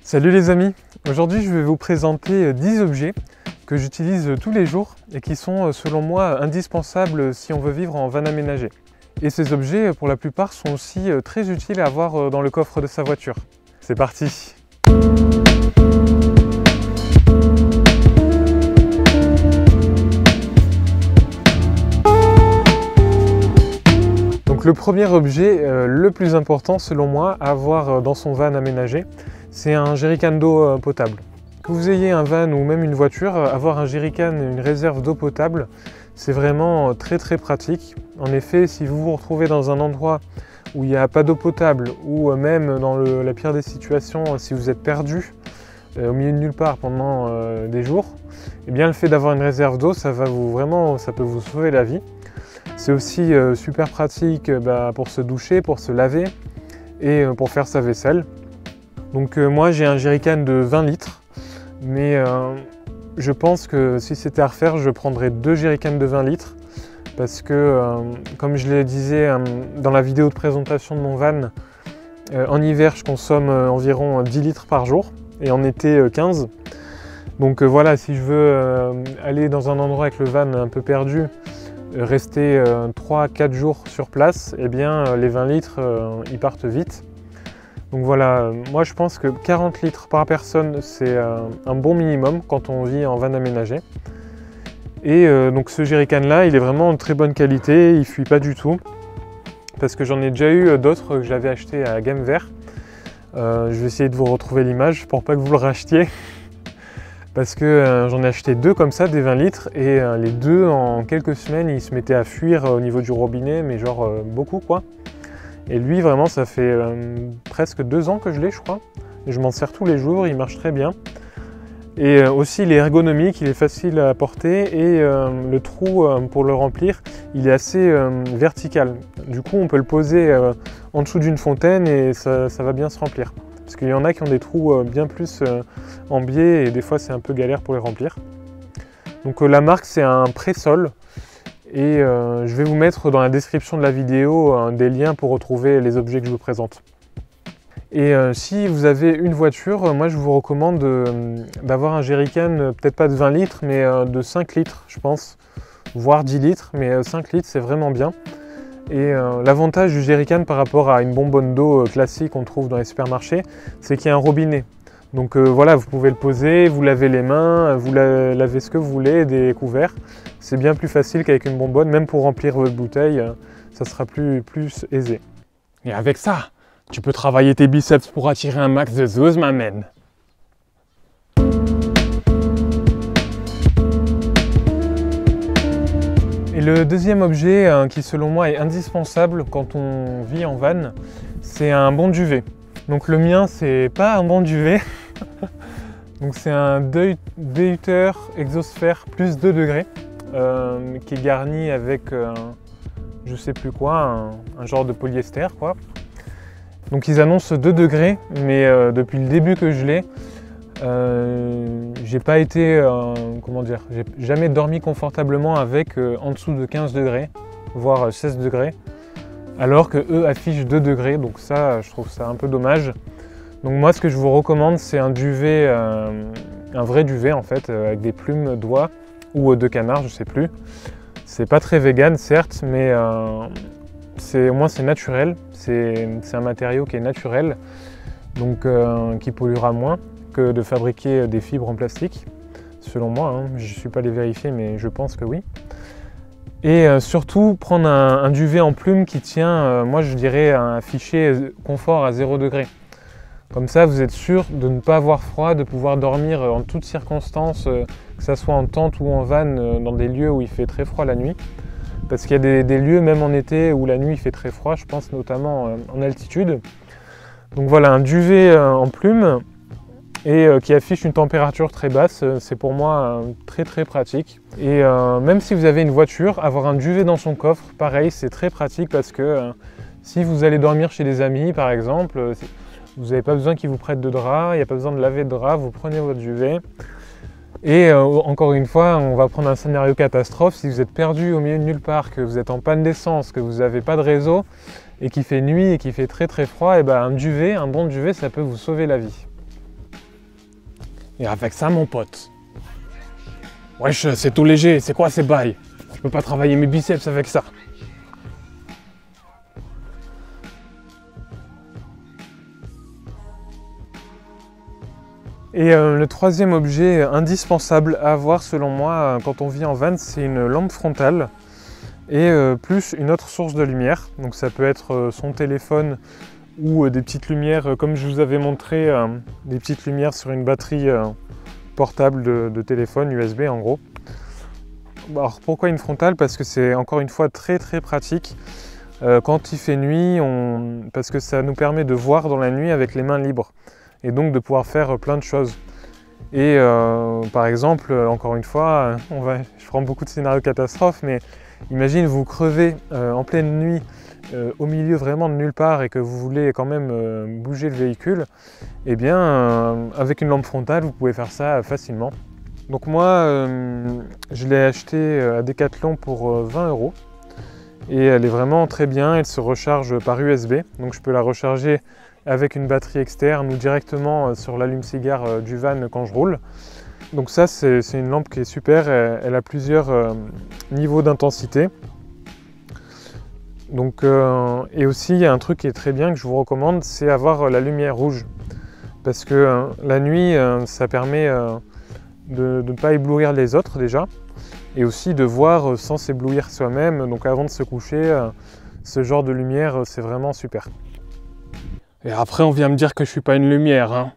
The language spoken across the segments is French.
Salut les amis, aujourd'hui je vais vous présenter 10 objets que j'utilise tous les jours et qui sont selon moi indispensables si on veut vivre en van aménagé. Et ces objets pour la plupart sont aussi très utiles à avoir dans le coffre de sa voiture. C'est parti! Donc le premier objet le plus important selon moi à avoir dans son van aménagé, c'est un jerrycan d'eau potable. Que vous ayez un van ou même une voiture, avoir un jerrycan, une réserve d'eau potable, c'est vraiment très pratique. En effet, si vous vous retrouvez dans un endroit où il n'y a pas d'eau potable, ou même dans la pire des situations, si vous êtes perdu au milieu de nulle part pendant des jours, eh bien le fait d'avoir une réserve d'eau, ça peut vous sauver la vie. C'est aussi super pratique pour se doucher, pour se laver et pour faire sa vaisselle. Donc moi j'ai un jerrycan de 20 litres, mais je pense que si c'était à refaire, je prendrais 2 jerrycans de 20 litres parce que, comme je le disais dans la vidéo de présentation de mon van, en hiver je consomme environ 10 litres par jour et en été 15. Donc voilà, si je veux aller dans un endroit avec le van un peu perdu, rester 3-4 jours sur place, eh bien les 20 litres ils partent vite. Donc voilà, moi je pense que 40 litres par personne c'est un bon minimum quand on vit en van aménagé. Et donc ce jerrycan là, il est vraiment de très bonne qualité, il ne fuit pas du tout. Parce que j'en ai déjà eu d'autres que j'avais acheté à gamme vert. Je vais essayer de vous retrouver l'image pour pas que vous le rachetiez. Parce que j'en ai acheté 2 comme ça, des 20 litres, et les 2 en quelques semaines ils se mettaient à fuir au niveau du robinet, mais genre beaucoup quoi. Et lui vraiment ça fait presque 2 ans que je l'ai je crois. Et je m'en sers tous les jours, il marche très bien. Et aussi il est ergonomique, il est facile à porter et le trou pour le remplir il est assez vertical. Du coup on peut le poser en dessous d'une fontaine et ça va bien se remplir. Parce qu'il y en a qui ont des trous bien plus en biais et des fois c'est un peu galère pour les remplir. Donc la marque c'est un Pressol. Et je vais vous mettre dans la description de la vidéo des liens pour retrouver les objets que je vous présente. Et si vous avez une voiture, moi je vous recommande d'avoir un jerrycan, peut-être pas de 20 litres, mais de 5 litres je pense, voire 10 litres, mais 5 litres c'est vraiment bien. Et l'avantage du jerrycan par rapport à une bonbonne d'eau classique qu'on trouve dans les supermarchés, c'est qu'il y a un robinet. Donc voilà, vous pouvez le poser, vous lavez les mains, vous lavez ce que vous voulez, des couverts. C'est bien plus facile qu'avec une bonbonne, même pour remplir votre bouteille, ça sera plus aisé. Et avec ça, tu peux travailler tes biceps pour attirer un max de zose, ma man. Et le deuxième objet qui selon moi est indispensable quand on vit en van, c'est un bon duvet. Donc le mien c'est pas un bon duvet. Donc c'est un Deuter Exosphère plus 2 degrés qui est garni avec je sais plus quoi, un genre de polyester quoi. Donc ils annoncent 2 degrés, mais depuis le début que je l'ai, j'ai pas été, comment dire, j'ai jamais dormi confortablement avec en dessous de 15 degrés, voire 16 degrés, alors que eux affichent 2 degrés, donc ça je trouve ça un peu dommage. Donc moi ce que je vous recommande c'est un duvet, un vrai duvet en fait, avec des plumes d'oie ou de canard, je sais plus. C'est pas très vegan certes, mais au moins c'est naturel, c'est un matériau qui est naturel, donc qui polluera moins que de fabriquer des fibres en plastique, selon moi, hein. Je ne suis pas allé vérifier mais je pense que oui. Et surtout prendre un duvet en plume qui tient, moi je dirais affiché confort à 0 degré. Comme ça vous êtes sûr de ne pas avoir froid, de pouvoir dormir en toutes circonstances, que ce soit en tente ou en van, dans des lieux où il fait très froid la nuit. Parce qu'il y a des lieux, même en été, où la nuit il fait très froid, je pense notamment en altitude. Donc voilà, un duvet en plume et qui affiche une température très basse, c'est pour moi très pratique. Et même si vous avez une voiture, avoir un duvet dans son coffre, pareil, c'est très pratique parce que si vous allez dormir chez des amis par exemple, vous n'avez pas besoin qu'ils vous prêtent de drap, il n'y a pas besoin de laver de drap, vous prenez votre duvet. Et encore une fois, on va prendre un scénario catastrophe. Si vous êtes perdu au milieu de nulle part, que vous êtes en panne d'essence, que vous n'avez pas de réseau, et qu'il fait nuit et qu'il fait très froid, et ben un bon duvet, ça peut vous sauver la vie. Et avec ça, mon pote. Wesh, c'est tout léger, c'est quoi ces bails? Je peux pas travailler mes biceps avec ça. Et le troisième objet indispensable à avoir selon moi quand on vit en van, c'est une lampe frontale et plus une autre source de lumière. Donc ça peut être son téléphone ou des petites lumières, comme je vous avais montré, des petites lumières sur une batterie portable de téléphone USB en gros. Alors pourquoi une frontale? Parce que c'est encore une fois très pratique quand il fait nuit, parce que ça nous permet de voir dans la nuit avec les mains libres et donc de pouvoir faire plein de choses. Et par exemple, encore une fois, je prends beaucoup de scénarios catastrophes, mais imagine vous crevez en pleine nuit au milieu vraiment de nulle part et que vous voulez quand même bouger le véhicule, et bien avec une lampe frontale vous pouvez faire ça facilement. Donc moi je l'ai acheté à Decathlon pour 20 € et elle est vraiment très bien, elle se recharge par USB, donc je peux la recharger avec une batterie externe ou directement sur l'allume-cigare du van quand je roule. Donc ça c'est une lampe qui est super, elle a plusieurs niveaux d'intensité. Donc, et aussi il y a un truc qui est très bien que je vous recommande, c'est avoir la lumière rouge. Parce que la nuit ça permet de ne pas éblouir les autres déjà, et aussi de voir sans s'éblouir soi-même. Donc avant de se coucher, ce genre de lumière c'est vraiment super. Et après on vient me dire que je suis pas une lumière, hein.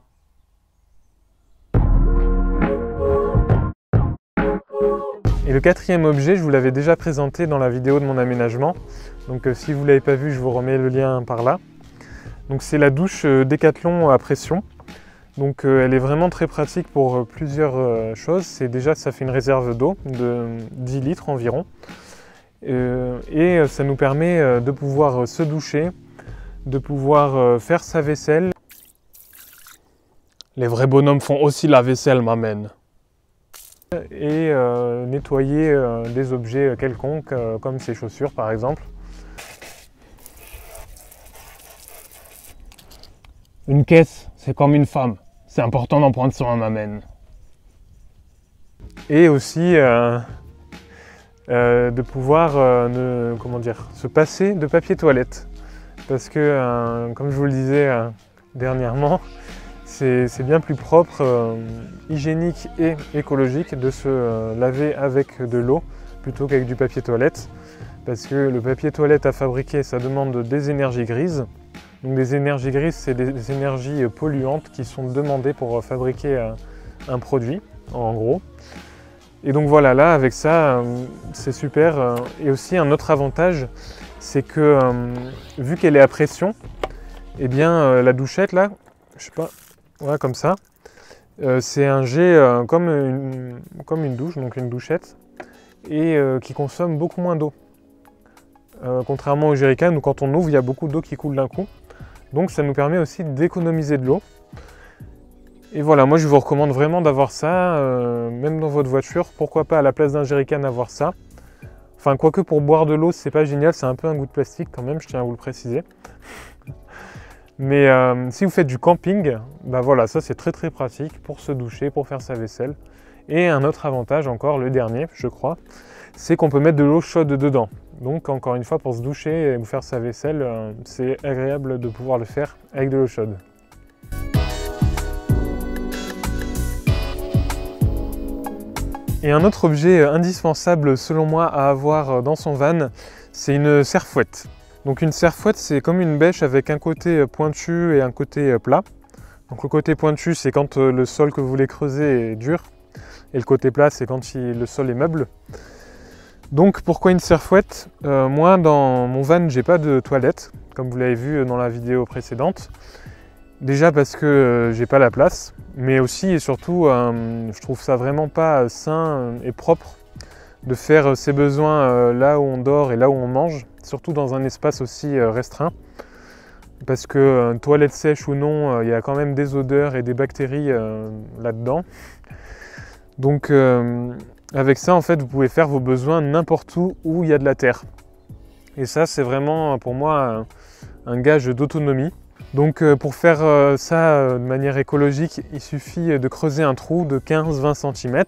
Et le quatrième objet, je vous l'avais déjà présenté dans la vidéo de mon aménagement. Donc si vous ne l'avez pas vu, je vous remets le lien par là. Donc c'est la douche Decathlon à pression. Donc elle est vraiment très pratique pour plusieurs choses. Déjà ça fait une réserve d'eau de 10 litres environ. Et ça nous permet de pouvoir se doucher, de pouvoir faire sa vaisselle. Les vrais bonhommes font aussi la vaisselle, m'amène. Et nettoyer des objets quelconques, comme ses chaussures par exemple. Une caisse, c'est comme une femme. C'est important d'en prendre soin, m'amène. Et aussi de pouvoir se passer de papier toilette. Parce que, comme je vous le disais dernièrement, c'est bien plus propre, hygiénique et écologique de se laver avec de l'eau plutôt qu'avec du papier toilette. Parce que le papier toilette à fabriquer, ça demande des énergies grises. Donc des énergies grises, c'est des énergies polluantes qui sont demandées pour fabriquer un produit, en gros. Et donc voilà, là avec ça, c'est super. Et aussi un autre avantage, c'est que vu qu'elle est à pression, eh bien la douchette là, je sais pas, ouais, comme ça, c'est un jet comme une douche, donc une douchette, et qui consomme beaucoup moins d'eau. Contrairement au jerrycan où quand on ouvre, il y a beaucoup d'eau qui coule d'un coup. Donc ça nous permet aussi d'économiser de l'eau. Et voilà, moi je vous recommande vraiment d'avoir ça, même dans votre voiture. Pourquoi pas à la place d'un jerrycan avoir ça. Enfin, quoique pour boire de l'eau, c'est pas génial, c'est un peu un goût de plastique quand même, je tiens à vous le préciser. Mais si vous faites du camping, bah voilà, ça c'est très pratique pour se doucher, pour faire sa vaisselle. Et un autre avantage encore, le dernier, je crois, c'est qu'on peut mettre de l'eau chaude dedans. Donc encore une fois, pour se doucher et faire sa vaisselle, c'est agréable de pouvoir le faire avec de l'eau chaude. Et un autre objet indispensable selon moi à avoir dans son van, c'est une serre-fouette. Donc une serre-fouette, c'est comme une bêche avec un côté pointu et un côté plat. Donc le côté pointu, c'est quand le sol que vous voulez creuser est dur, et le côté plat, c'est quand le sol est meuble. Donc pourquoi une serre-fouette? Moi dans mon van j'ai pas de toilette, comme vous l'avez vu dans la vidéo précédente. Déjà parce que j'ai pas la place, mais aussi et surtout je trouve ça vraiment pas sain et propre de faire ses besoins là où on dort et là où on mange, surtout dans un espace aussi restreint. Parce que toilette sèche ou non, il y a quand même des odeurs et des bactéries là-dedans. Donc avec ça, en fait, vous pouvez faire vos besoins n'importe où il y a de la terre. Et ça, c'est vraiment pour moi un gage d'autonomie. Donc pour faire ça de manière écologique, il suffit de creuser un trou de 15-20 cm,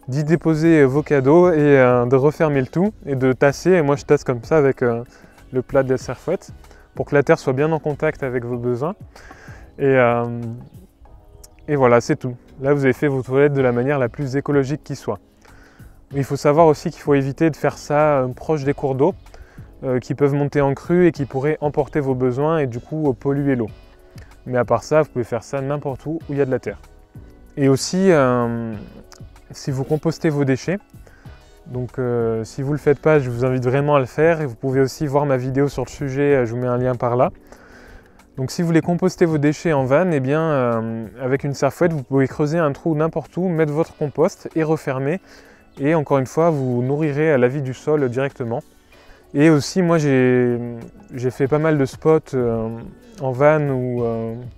d'y déposer vos cadeaux et de refermer le tout et de tasser. Et moi je tasse comme ça avec le plat de la serfouette pour que la terre soit bien en contact avec vos besoins. Et voilà, c'est tout. Là vous avez fait vos toilettes de la manière la plus écologique qui soit. Il faut savoir aussi qu'il faut éviter de faire ça proche des cours d'eau qui peuvent monter en crue et qui pourraient emporter vos besoins et du coup polluer l'eau. Mais à part ça, vous pouvez faire ça n'importe où il y a de la terre. Et aussi, si vous compostez vos déchets, donc si vous ne le faites pas, je vous invite vraiment à le faire. Et vous pouvez aussi voir ma vidéo sur le sujet, je vous mets un lien par là. Donc si vous voulez composter vos déchets en vanne, eh bien, avec une serfouette, vous pouvez creuser un trou n'importe où, mettre votre compost et refermer. Et encore une fois, vous nourrirez à la vie du sol directement. Et aussi, moi, j'ai fait pas mal de spots en van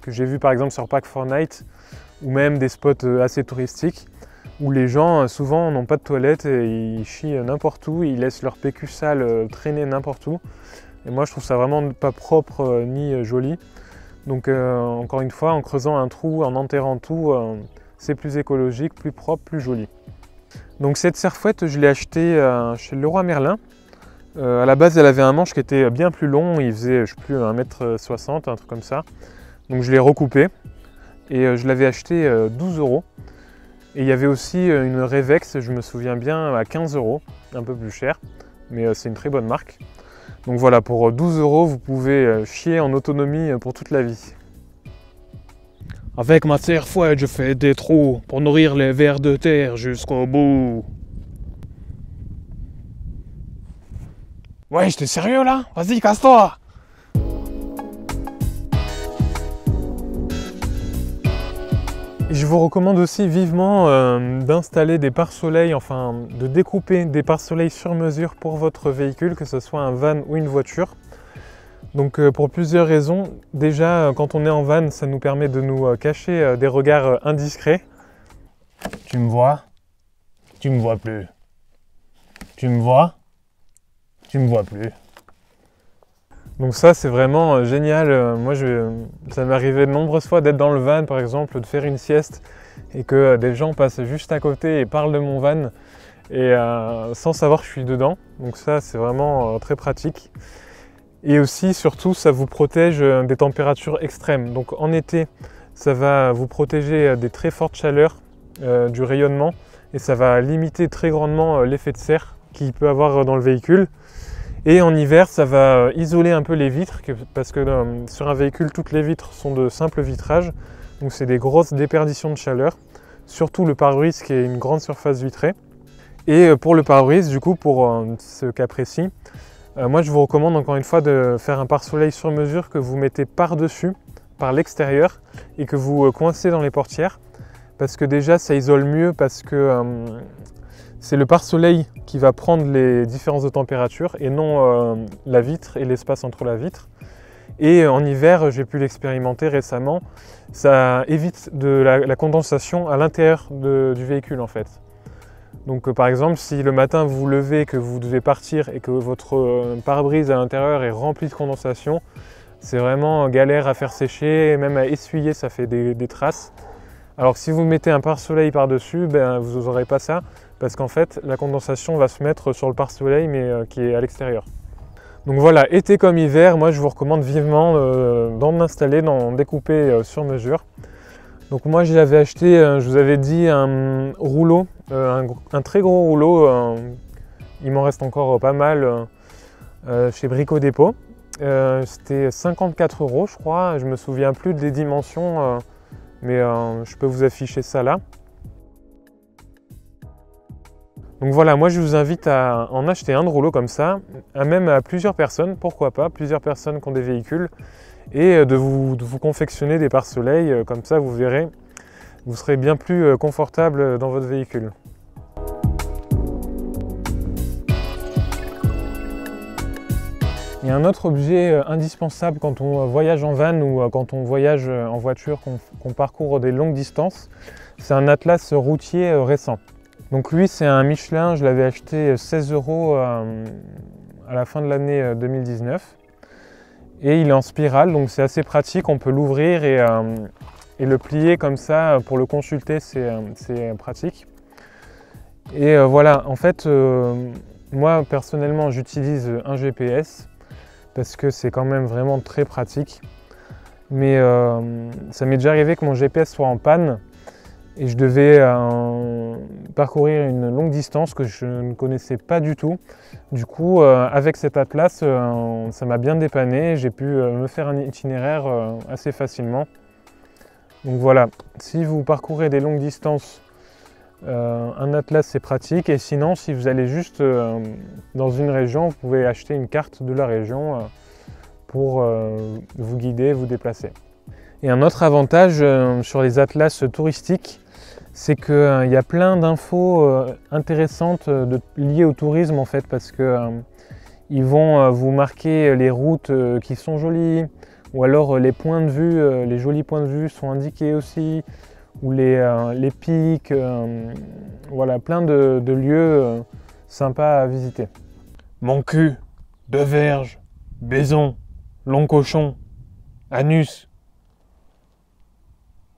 que j'ai vu par exemple sur Pack4Night ou même des spots assez touristiques où les gens souvent n'ont pas de toilette et ils chient n'importe où, ils laissent leur PQ sale traîner n'importe où. Et moi, je trouve ça vraiment pas propre ni joli. Donc, encore une fois, en creusant un trou, en enterrant tout, c'est plus écologique, plus propre, plus joli. Donc cette serfouette, je l'ai achetée chez Leroy Merlin. À la base, elle avait un manche qui était bien plus long, il faisait, je sais plus, 1,60 m, un truc comme ça. Donc je l'ai recoupé et je l'avais acheté 12 €. Et il y avait aussi une Revex, je me souviens bien, à 15 €, un peu plus cher, mais c'est une très bonne marque. Donc voilà, pour 12 €, vous pouvez chier en autonomie pour toute la vie. Avec ma serfouette, je fais des trous pour nourrir les vers de terre jusqu'au bout. Ouais, j'étais sérieux là? Vas-y, casse-toi! Je vous recommande aussi vivement d'installer des pare-soleil, enfin de découper des pare-soleil sur mesure pour votre véhicule, que ce soit un van ou une voiture. Donc pour plusieurs raisons. Déjà, quand on est en van, ça nous permet de nous cacher des regards indiscrets. Tu me vois? Tu me vois plus. Tu me vois? Tu me vois plus. Donc ça, c'est vraiment génial. Moi, ça m'est arrivé de nombreuses fois d'être dans le van, par exemple, de faire une sieste et que des gens passent juste à côté et parlent de mon van et sans savoir que je suis dedans. Donc ça, c'est vraiment très pratique. Et aussi, surtout, ça vous protège des températures extrêmes. Donc en été, ça va vous protéger des très fortes chaleurs, du rayonnement, et ça va limiter très grandement l'effet de serre qu'il peut avoir dans le véhicule. Et en hiver, ça va isoler un peu les vitres, parce que sur un véhicule, toutes les vitres sont de simple vitrage. Donc c'est des grosses déperditions de chaleur, surtout le pare-brise qui est une grande surface vitrée. Et pour le pare-brise, du coup, pour ce cas précis, moi je vous recommande encore une fois de faire un pare-soleil sur mesure que vous mettez par-dessus, par l'extérieur, et que vous coincez dans les portières, parce que déjà ça isole mieux, parce que c'est le pare-soleil qui va prendre les différences de température et non la vitre et l'espace entre la vitre. Et en hiver, j'ai pu l'expérimenter récemment, ça évite la condensation à l'intérieur du véhicule en fait. Donc par exemple, si le matin vous vous levez, que vous devez partir et que votre pare-brise à l'intérieur est rempli de condensation, c'est vraiment galère à faire sécher, et même à essuyer, ça fait des traces. Alors que si vous mettez un pare-soleil par-dessus, ben, vous n'aurez pas ça, parce qu'en fait la condensation va se mettre sur le pare-soleil mais qui est à l'extérieur. Donc voilà, été comme hiver, moi je vous recommande vivement d'en installer, d'en découper sur mesure. Donc moi j'avais acheté, je vous avais dit, un rouleau, un très gros rouleau, il m'en reste encore pas mal chez Brico Dépôt. C'était 54 € je crois, je me souviens plus des dimensions, mais je peux vous afficher ça là. Donc voilà, moi je vous invite à en acheter un de rouleau comme ça, même à plusieurs personnes, pourquoi pas, plusieurs personnes qui ont des véhicules, et de vous confectionner des pare-soleil, comme ça vous verrez, vous serez bien plus confortable dans votre véhicule. Il y a un autre objet indispensable quand on voyage en van ou quand on voyage en voiture, qu'on parcourt des longues distances, c'est un atlas routier récent. Donc lui c'est un Michelin, je l'avais acheté 16 € à la fin de l'année 2019. Et il est en spirale, donc c'est assez pratique, on peut l'ouvrir et le plier comme ça pour le consulter, c'est pratique. Et voilà, en fait, moi personnellement j'utilise un GPS parce que c'est quand même vraiment très pratique. Mais ça m'est déjà arrivé que mon GPS soit en panne et je devais parcourir une longue distance que je ne connaissais pas du tout. Du coup, avec cet atlas, ça m'a bien dépanné. J'ai pu me faire un itinéraire assez facilement. Donc voilà, si vous parcourez des longues distances, un atlas c'est pratique. Et sinon, si vous allez juste dans une région, vous pouvez acheter une carte de la région pour vous guider, vous déplacer. Et un autre avantage sur les atlas touristiques, c'est qu'il y a plein d'infos intéressantes liées au tourisme en fait, parce que ils vont vous marquer les routes qui sont jolies, ou alors les points de vue, les jolis points de vue sont indiqués aussi, ou les pics, voilà, plein de lieux sympas à visiter. Mon cul, deux verges, baison, long cochon, anus.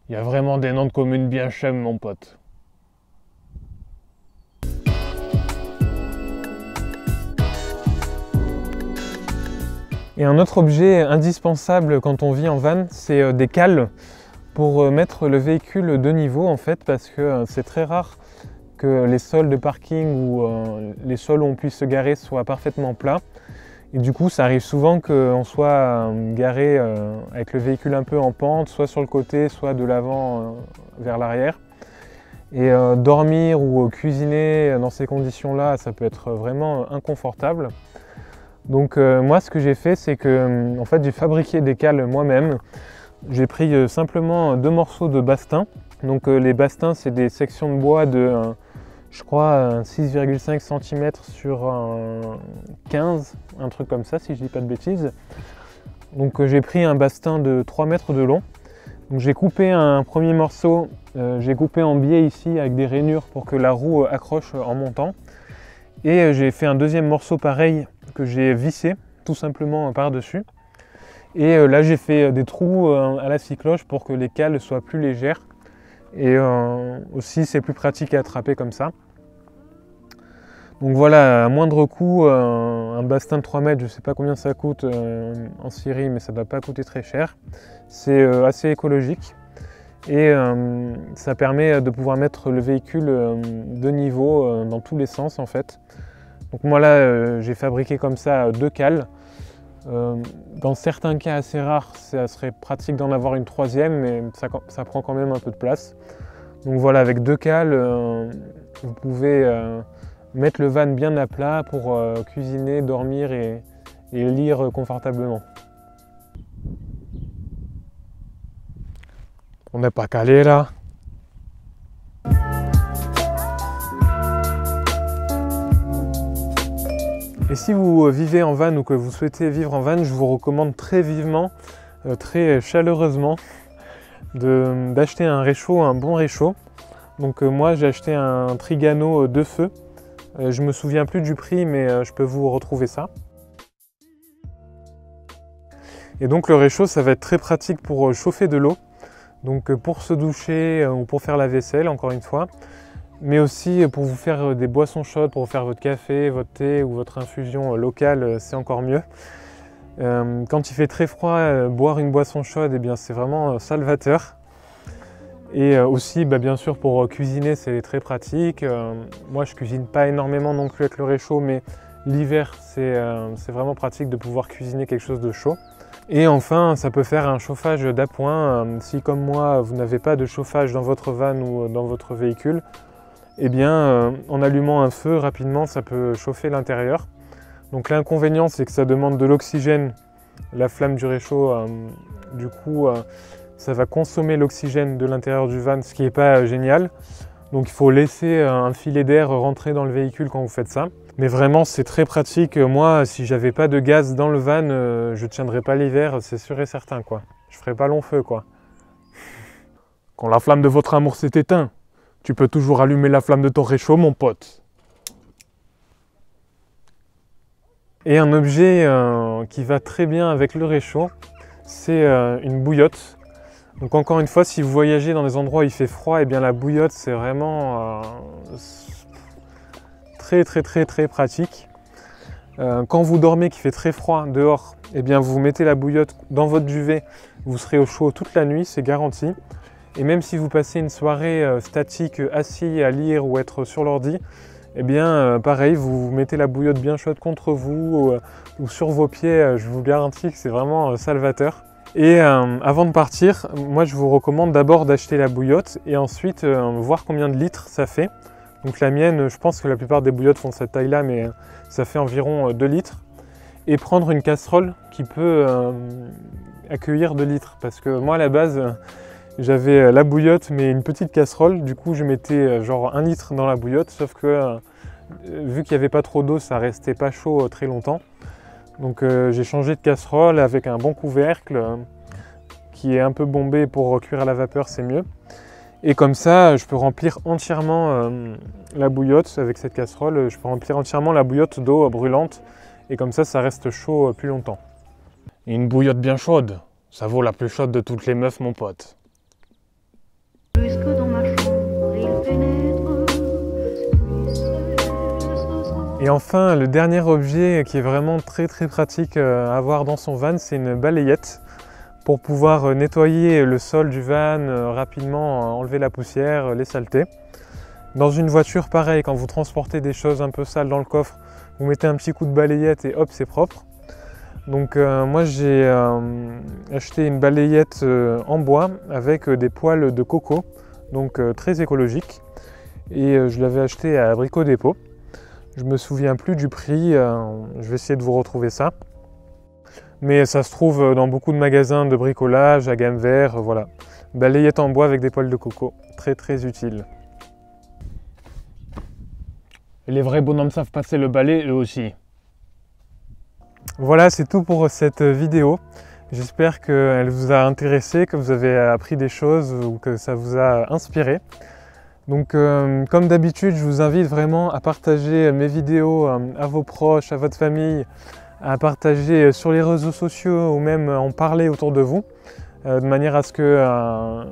Il y a vraiment des noms de communes bien chum, mon pote. Et un autre objet indispensable quand on vit en van, c'est des cales pour mettre le véhicule de niveau en fait, parce que c'est très rare que les sols de parking ou les sols où on puisse se garer soient parfaitement plats. Et du coup, ça arrive souvent qu'on soit garé avec le véhicule un peu en pente, soit sur le côté, soit de l'avant vers l'arrière. Et dormir ou cuisiner dans ces conditions-là, ça peut être vraiment inconfortable. Donc moi, ce que j'ai fait, c'est que en fait, j'ai fabriqué des cales moi-même. J'ai pris simplement 2 morceaux de bastin. Donc les bastins, c'est des sections de bois de je crois 6,5 cm sur 15, un truc comme ça si je dis pas de bêtises. Donc j'ai pris un bastin de 3 mètres de long. Donc j'ai coupé un premier morceau, j'ai coupé en biais ici avec des rainures pour que la roue accroche en montant. Et j'ai fait un deuxième morceau pareil que j'ai vissé tout simplement par-dessus. Et là j'ai fait des trous à la scie-cloche pour que les cales soient plus légères. Et aussi c'est plus pratique à attraper comme ça. Donc voilà, à moindre coût, un bastin de 3 mètres, je ne sais pas combien ça coûte en Syrie, mais ça ne doit pas coûter très cher. C'est assez écologique et ça permet de pouvoir mettre le véhicule de niveau dans tous les sens en fait. Donc moi là, j'ai fabriqué comme ça 2 cales. Dans certains cas assez rares, ça serait pratique d'en avoir une troisième, mais ça prend quand même un peu de place. Donc voilà, avec 2 cales, vous pouvez mettre le van bien à plat pour cuisiner, dormir et lire confortablement. On n'est pas calé là. Et si vous vivez en van ou que vous souhaitez vivre en van, je vous recommande très vivement, très chaleureusement, d'acheter un réchaud, un bon réchaud. Donc moi j'ai acheté un Trigano 2 feux. Je me souviens plus du prix, mais je peux vous retrouver ça. Et donc le réchaud, ça va être très pratique pour chauffer de l'eau. Donc pour se doucher ou pour faire la vaisselle, encore une fois. Mais aussi pour vous faire des boissons chaudes, pour faire votre café, votre thé ou votre infusion locale, c'est encore mieux. Quand il fait très froid, boire une boisson chaude, eh bien c'est vraiment salvateur. Et aussi, bien sûr, pour cuisiner, c'est très pratique. Moi, je cuisine pas énormément non plus avec le réchaud, mais l'hiver, c'est vraiment pratique de pouvoir cuisiner quelque chose de chaud. Et enfin, ça peut faire un chauffage d'appoint. Si, comme moi, vous n'avez pas de chauffage dans votre van ou dans votre véhicule, eh bien, en allumant un feu rapidement, ça peut chauffer l'intérieur. Donc l'inconvénient, c'est que ça demande de l'oxygène, la flamme du réchaud. Du coup, ça va consommer l'oxygène de l'intérieur du van, ce qui n'est pas génial. Donc il faut laisser un filet d'air rentrer dans le véhicule quand vous faites ça. Mais vraiment, c'est très pratique. Moi, si j'avais pas de gaz dans le van, je ne tiendrais pas l'hiver, c'est sûr et certain, quoi. Je ferais pas long feu, quoi. Quand la flamme de votre amour s'est éteinte, tu peux toujours allumer la flamme de ton réchaud, mon pote. Et un objet qui va très bien avec le réchaud, c'est une bouillotte. Donc encore une fois, si vous voyagez dans des endroits où il fait froid, et bien la bouillotte c'est vraiment très pratique. Quand vous dormez qu'il fait très froid dehors, et bien vous mettez la bouillotte dans votre duvet, vous serez au chaud toute la nuit, c'est garanti. Et même si vous passez une soirée statique, assis à lire ou être sur l'ordi, eh bien pareil, vous mettez la bouillotte bien chaude contre vous ou sur vos pieds, je vous garantis que c'est vraiment salvateur. Et avant de partir, moi je vous recommande d'abord d'acheter la bouillotte et ensuite voir combien de litres ça fait. Donc la mienne, je pense que la plupart des bouillottes font cette taille-là, mais ça fait environ 2 litres. Et prendre une casserole qui peut accueillir 2 litres. Parce que moi à la base, j'avais la bouillotte mais une petite casserole. Du coup je mettais genre 1 litre dans la bouillotte, sauf que vu qu'il n'y avait pas trop d'eau, ça restait pas chaud très longtemps. Donc j'ai changé de casserole avec un bon couvercle qui est un peu bombé pour cuire à la vapeur, c'est mieux. Et comme ça, je peux remplir entièrement la bouillotte avec cette casserole. Je peux remplir entièrement la bouillotte d'eau brûlante. Et comme ça reste chaud plus longtemps. Et une bouillotte bien chaude, ça vaut la plus chaude de toutes les meufs, mon pote. Jusque dans ma chambre, il pénètre, Et enfin, le dernier objet qui est vraiment très pratique à avoir dans son van, c'est une balayette pour pouvoir nettoyer le sol du van rapidement, enlever la poussière, les saletés. Dans une voiture, pareil, quand vous transportez des choses un peu sales dans le coffre, vous mettez un petit coup de balayette et hop, c'est propre. Donc moi j'ai acheté une balayette en bois avec des poils de coco, donc très écologique. Et je l'avais acheté à Brico Dépôt. Je me souviens plus du prix, je vais essayer de vous retrouver ça. Mais ça se trouve dans beaucoup de magasins de bricolage, à gamme vert, voilà. Balayette en bois avec des poils de coco, très utile. Et les vrais bonhommes savent passer le balai, eux aussi. Voilà, c'est tout pour cette vidéo. J'espère qu'elle vous a intéressé, que vous avez appris des choses ou que ça vous a inspiré. Donc comme d'habitude, je vous invite vraiment à partager mes vidéos à vos proches, à votre famille, à partager sur les réseaux sociaux ou même en parler autour de vous, de manière à ce que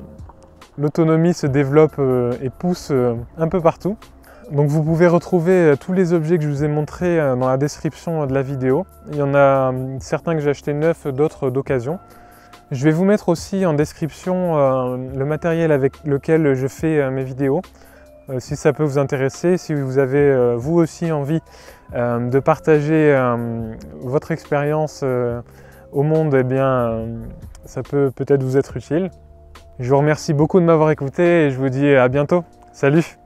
l'autonomie se développe et pousse un peu partout. Donc vous pouvez retrouver tous les objets que je vous ai montrés dans la description de la vidéo. Il y en a certains que j'ai achetés neufs, d'autres d'occasion. Je vais vous mettre aussi en description le matériel avec lequel je fais mes vidéos, si ça peut vous intéresser, si vous avez vous aussi envie de partager votre expérience au monde, eh bien ça peut peut-être vous être utile. Je vous remercie beaucoup de m'avoir écouté et je vous dis à bientôt. Salut!